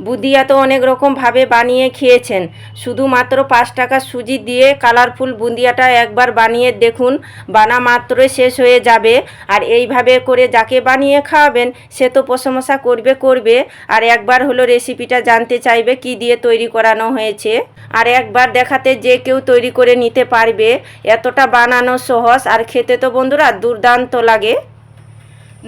বুঁদিয়া তো অনেক রকমভাবে বানিয়ে খেয়েছেন, শুধুমাত্র 5 টাকা সুজি দিয়ে কালারফুল বুঁদিয়াটা একবার বানিয়ে দেখুন, বানা মাত্রই শেষ হয়ে যাবে। আর এইভাবে করে যাকে বানিয়ে খাওয়াবেন সে তো প্রশংসা করবে। আর একবার হলো রেসিপিটা জানতে চাইবে কি দিয়ে তৈরি করানো হয়েছে। আর একবার দেখাতে যে কেউ তৈরি করে নিতে পারবে, এতটা বানানো সহজ আর খেতে তো বন্ধুরা দুর্দান্ত লাগে।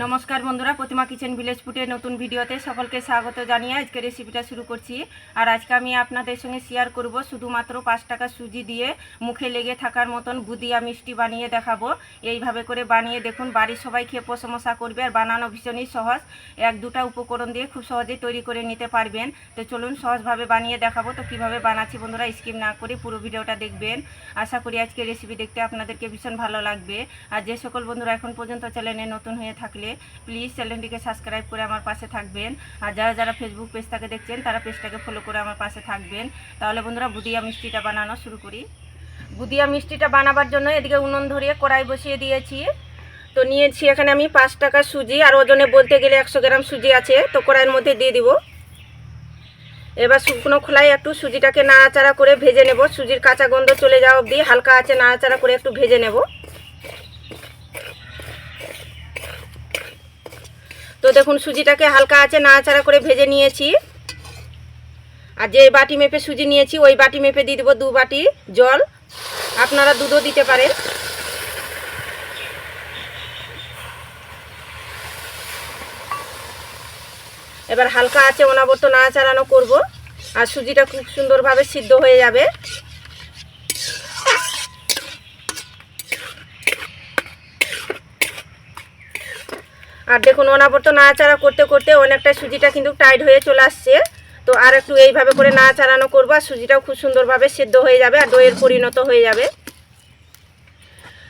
নমস্কার বন্ধুরা, প্রতিমা কিচেন ভিলেজ ফুডের নতুন ভিডিওতে সকলকে স্বাগত জানিয়ে আজকে রেসিপিটা শুরু করছি। আর আজকে আমি আপনাদের সঙ্গে শেয়ার করব শুধুমাত্র 5 টাকা সুজি দিয়ে মুখে লেগে থাকার মতন বুঁদিয়া মিষ্টি বানিয়ে দেখাবো। এইভাবে করে বানিয়ে দেখুন, বাড়ির সবাই খেয়ে প্রশংসা করবে। আর বানানো ভীষণই সহজ, 1-2টা উপকরণ দিয়ে খুব সহজেই তৈরি করে নিতে পারবেন। তো চলুন সহজভাবে বানিয়ে দেখাবো। তো কিভাবে বানাচ্ছি বন্ধুরা স্কিপ না করে পুরো ভিডিওটা দেখবেন। আশা করি আজকে রেসিপি দেখতে আপনাদেরকে ভীষণ ভালো লাগবে। আর যে সকল বন্ধুরা এখন পর্যন্ত চ্যানেলে নতুন হয়ে থাকলে প্লিজ চ্যানেলটিকে সাবস্ক্রাইব করে আমার পাশে থাকবেন। আর যারা যারা ফেসবুক পেজটাকে দেখছেন তারা পেজটাকে ফলো করে আমার পাশে থাকবেন। তাহলে বন্ধুরা বুঁদিয়া মিষ্টিটা বানানো শুরু করি। বুঁদিয়া মিষ্টিটা বানাবার জন্য এদিকে উনুন ধরিয়ে কড়াই বসিয়ে দিয়েছি। তো নিয়েছি এখানে আমি 5 টাকা সুজি, আর ওজনে বলতে গেলে 100 গ্রাম সুজি আছে। তো কড়াইয়ের মধ্যে দিয়ে দিব। এবার শুকনো খোলায় একটু সুজিটাকে নাড়াচাড়া করে ভেজে নেব। সুজির কাঁচা গন্ধ চলে যাওয়া অবধি হালকা আছে নাড়াচাড়া করে একটু ভেজে নেব। তো দেখুন সুজিটাকে হালকা আছে নাড়াচাড়া করে ভেজে নিয়েছি। আর যে বাটি মেপে সুজি নিয়েছি ওই বাটি মেপে দিয়ে দেবো 2 বাটি জল। আপনারা দুধও দিতে পারেন। এবার হালকা আছে অনবরত নাড়াচাড়ানো করব। আর সুজিটা খুব সুন্দরভাবে সিদ্ধ হয়ে যাবে। আর দেখুন অনবরত নাড়াচাড়া করতে করতে অনেকটা সুজিটা কিন্তু টাইট হয়ে চলে আসছে। তো আর একটু এইভাবে করে নাড়াচাড়ানো করবো। আর সুজিটাও খুব সুন্দরভাবে সিদ্ধ হয়ে যাবে আর দইয়ের পরিণত হয়ে যাবে।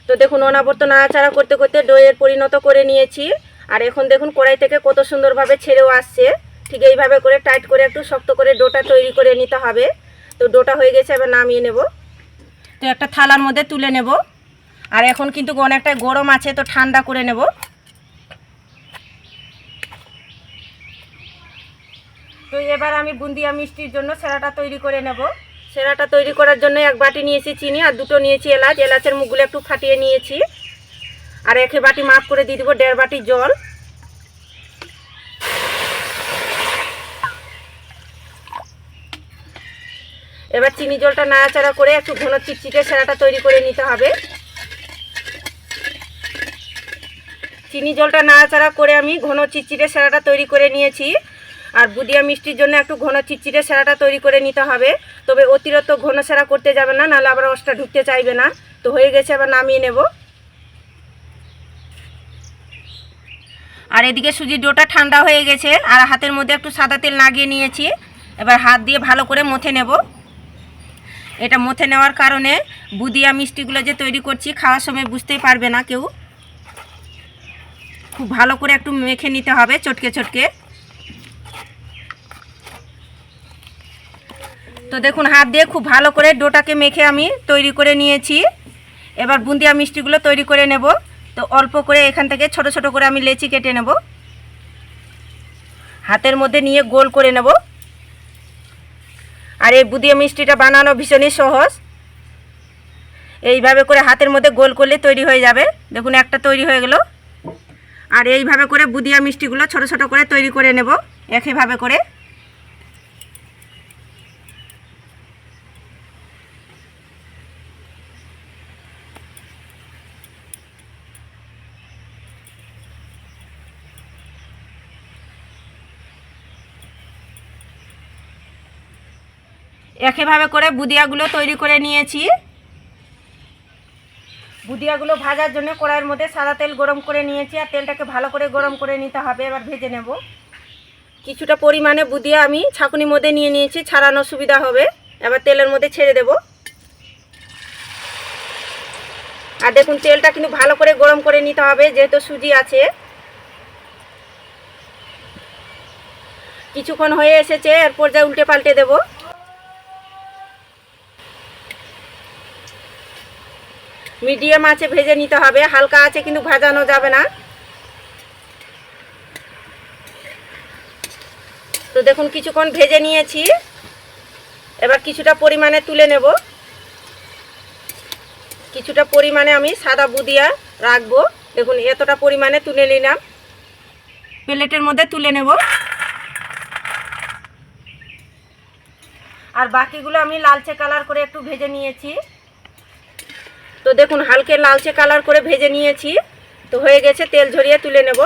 তো দেখুন অনবরত নাড়াচাড়া করতে করতে দইয়ের পরিণত করে নিয়েছি। আর এখন দেখুন কড়াই থেকে কত সুন্দরভাবে ছেড়েও আসছে। ঠিক এইভাবে করে টাইট করে একটু শক্ত করে ডোটা তৈরি করে নিতে হবে। তো ডোটা হয়ে গেছে, এবার নামিয়ে নেব। তো একটা থালার মধ্যে তুলে নেব। আর এখন কিন্তু অনেকটা গরম আছে, তো ঠান্ডা করে নেব। তো এবার আমি বুঁদিয়া মিষ্টির জন্য সেরাটা তৈরি করে নেব। সেরাটা তৈরি করার জন্য 1 বাটি নিয়েছি চিনি, আর 2টো নিয়েছি এলাচ। এলাচের মুখগুলো একটু ফাটিয়ে নিয়েছি। আর 1 বাটি মাপ করে দিয়ে দিব 1.5 বাটি জল। এবার চিনি জলটা নাড়াচাড়া করে একটু ঘন চিটচিটে সেরাটা তৈরি করে নিতে হবে। চিনি জলটা নাড়াচাড়া করে আমি ঘন চিটচিটে সেরাটা তৈরি করে নিয়েছি। আর বুঁদিয়া মিষ্টির জন্য একটু ঘন চিটচিটে সেরাটা তৈরি করে নিতে হবে। তবে অতিরিক্ত ঘন সেরা করতে যাবে না, নাহলে আবার রসটা ঢুকতে চাইবে না। তো হয়ে গেছে, আবার নামিয়ে নেব। আর এদিকে সুজির ডোটা ঠান্ডা হয়ে গেছে। আর হাতের মধ্যে একটু সাদা তেল লাগিয়ে নিয়েছি। এবার হাত দিয়ে ভালো করে মথে নেব। এটা মথে নেওয়ার কারণে বুঁদিয়া মিষ্টিগুলো যে তৈরি করছি খাওয়ার সময় বুঝতেই পারবে না কেউ। খুব ভালো করে একটু মেখে নিতে হবে চটকে চটকে। তো দেখুন হাত দিয়ে খুব ভালো করে ডোটাকে মেখে আমি তৈরি করে নিয়েছি। এবার বুঁদিয়া মিষ্টিগুলো তৈরি করে নেব। তো অল্প করে এখান থেকে ছোট ছোট করে আমি লেচি কেটে নেব। হাতের মধ্যে নিয়ে গোল করে নেব। আর এই বুঁদিয়া মিষ্টিটা বানানো ভীষণই সহজ। এইভাবে করে হাতের মধ্যে গোল করলে তৈরি হয়ে যাবে। দেখুন একটা তৈরি হয়ে গেল। আর এইভাবে করে বুঁদিয়া মিষ্টিগুলো ছোট ছোট করে তৈরি করে নেব একইভাবে করে। একইভাবে করে বুঁদিয়াগুলো তৈরি করে নিয়েছি। বুঁদিয়াগুলো ভাজার জন্য কড়াইয়ের মধ্যে সাদা তেল গরম করে নিয়েছি। আর তেলটাকে ভালো করে গরম করে নিতে হবে। এবার ভেজে নেব। কিছুটা পরিমাণে বুঁদিয়া আমি ছাঁকুনির মধ্যে নিয়ে নিয়েছি, ছাড়ানোর সুবিধা হবে। এবার তেলের মধ্যে ছেড়ে দেব। আর দেখুন তেলটা কিন্তু ভালো করে গরম করে নিতে হবে, যেহেতু সুজি আছে। কিছুক্ষণ হয়ে এসেছে, এর পর্যায়ে উল্টে পাল্টে দেব। মিডিয়াম আঁচে ভেজে নিতে হবে, হালকা আছে কিন্তু ভাজানো যাবে না। তো দেখুন কিছুক্ষণ ভেজে নিয়েছি, এবার কিছুটা পরিমাণে তুলে নেব। কিছুটা পরিমাণে আমি সাদা বুঁদিয়া রাখবো। দেখুন এতটা পরিমাণে তুলে নিলাম, প্লেটের মধ্যে তুলে নেব। আর বাকিগুলো আমি লালচে কালার করে একটু ভেজে নিয়েছি। তো দেখুন হালকা লালচে কালার করে ভেজে নিয়েছি, তো হয়ে গেছে, তেল ঝরিয়ে তুলে নেব।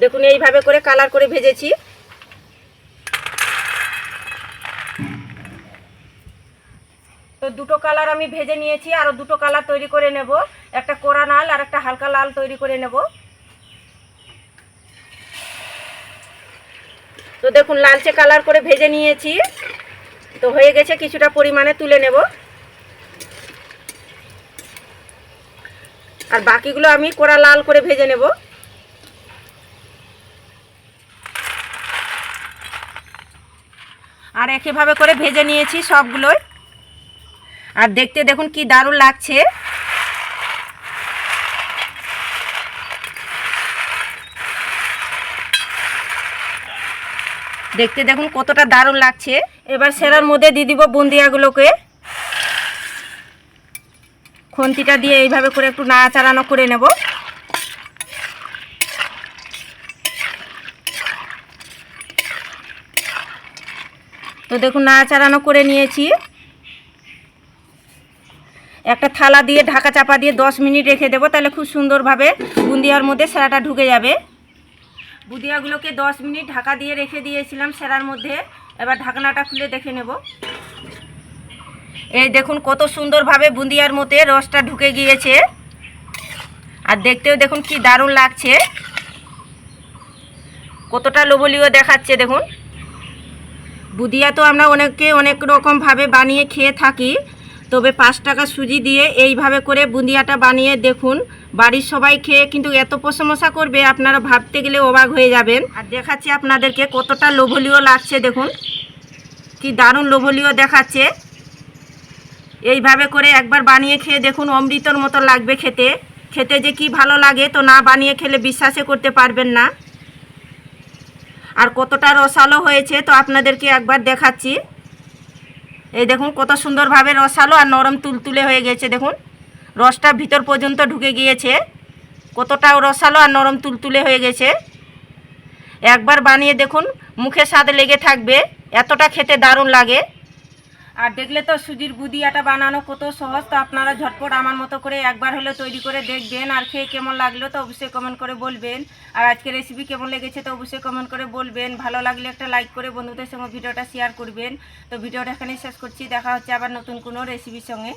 দেখুন এইভাবে করে কালার করে ভেজেছি। তো দুটো কালার আমি ভেজে নিয়েছি, আরও দুটো কালার তৈরি করে নেব। একটা কড়া লাল আর একটা হালকা লাল তৈরি করে নেব। তো দেখুন লালচে কালার করে ভেজে নিয়েছি, তো হয়ে গেছে, কিছুটা পরিমাণে তুলে নেব। আর বাকিগুলো আমি কড়া লাল করে ভেজে নেব। আর একইভাবে করে ভেজে নিয়েছি সবগুলোই। আর দেখতে দেখুন কি দারুণ লাগছে। দেখতে দেখুন কতটা দারুণ লাগছে। এবার সেরার মধ্যে দিয়ে দিব বুন্দিয়াগুলোকে। খুন্তিটা দিয়ে এইভাবে করে একটু নাড়াচাড়ানো করে নেব। তো দেখুন নাড়াচাড়ানো করে নিয়েছি। একটা থালা দিয়ে ঢাকা চাপা দিয়ে 10 মিনিট রেখে দেবো, তাহলে খুব সুন্দরভাবে বুন্দিয়ার মধ্যে সেরাটা ঢুকে যাবে। বুঁদিয়াগুলোকে 10 মিনিট ঢাকা দিয়ে রেখে দিয়েছিলাম সেরার মধ্যে। এবার ঢাকনাটা খুলে দেখে নেব। এই দেখুন কত সুন্দরভাবে বুঁদিয়ার মধ্যে রসটা ঢুকে গিয়েছে। আর দেখতেও দেখুন কি দারুণ লাগছে, কতটা লোভনীয় দেখাচ্ছে। দেখুন বুঁদিয়া তো আমরা অনেক রকমভাবে বানিয়ে খেয়ে থাকি, তবে 5 টাকা সুজি দিয়ে এইভাবে করে বুঁদিয়াটা বানিয়ে দেখুন। বাড়ির সবাই খেয়ে কিন্তু এত প্রশংসা করবে, আপনারা ভাবতে গেলে অবাক হয়ে যাবেন। আর দেখাচ্ছি আপনাদেরকে কতটা লোভনীয় লাগছে। দেখুন কি দারুণ লোভনীয় দেখাচ্ছে। এইভাবে করে একবার বানিয়ে খেয়ে দেখুন, অমৃতর মতো লাগবে খেতে। খেতে যে কি ভালো লাগে, তো না বানিয়ে খেলে বিশ্বাসই করতে পারবেন না। আর কতটা রসালো হয়েছে তো আপনাদেরকে একবার দেখাচ্ছি। এই দেখুন কত সুন্দরভাবে রসালো আর নরম তুলতুলে হয়ে গেছে। দেখুন রসটা ভিতর পর্যন্ত ঢুকে গিয়েছে, কতটা রসালো আর নরম তুলতুলে হয়ে গেছে। একবার বানিয়ে দেখুন, মুখে স্বাদ লেগে থাকবে, এতটা খেতে দারুণ লাগে। আর দেখলে তো সুজির বুঁদিয়াটা বানানো কত সহজ। তো আপনারা ঝটপট আমার মতো করে একবার হলে তৈরি করে দেখবেন। আর খেয়ে কেমন লাগলো তো অবশ্যই কমেন্ট করে বলবেন। আর আজকের রেসিপি কেমন লেগেছে তো অবশ্যই কমেন্ট করে বলবেন। ভালো লাগলে একটা লাইক করে বন্ধুদের সঙ্গে ভিডিওটা শেয়ার করবেন। তো ভিডিওটা এখানে শেষ করছি, দেখা হচ্ছে আবার নতুন কোনো রেসিপির সঙ্গে।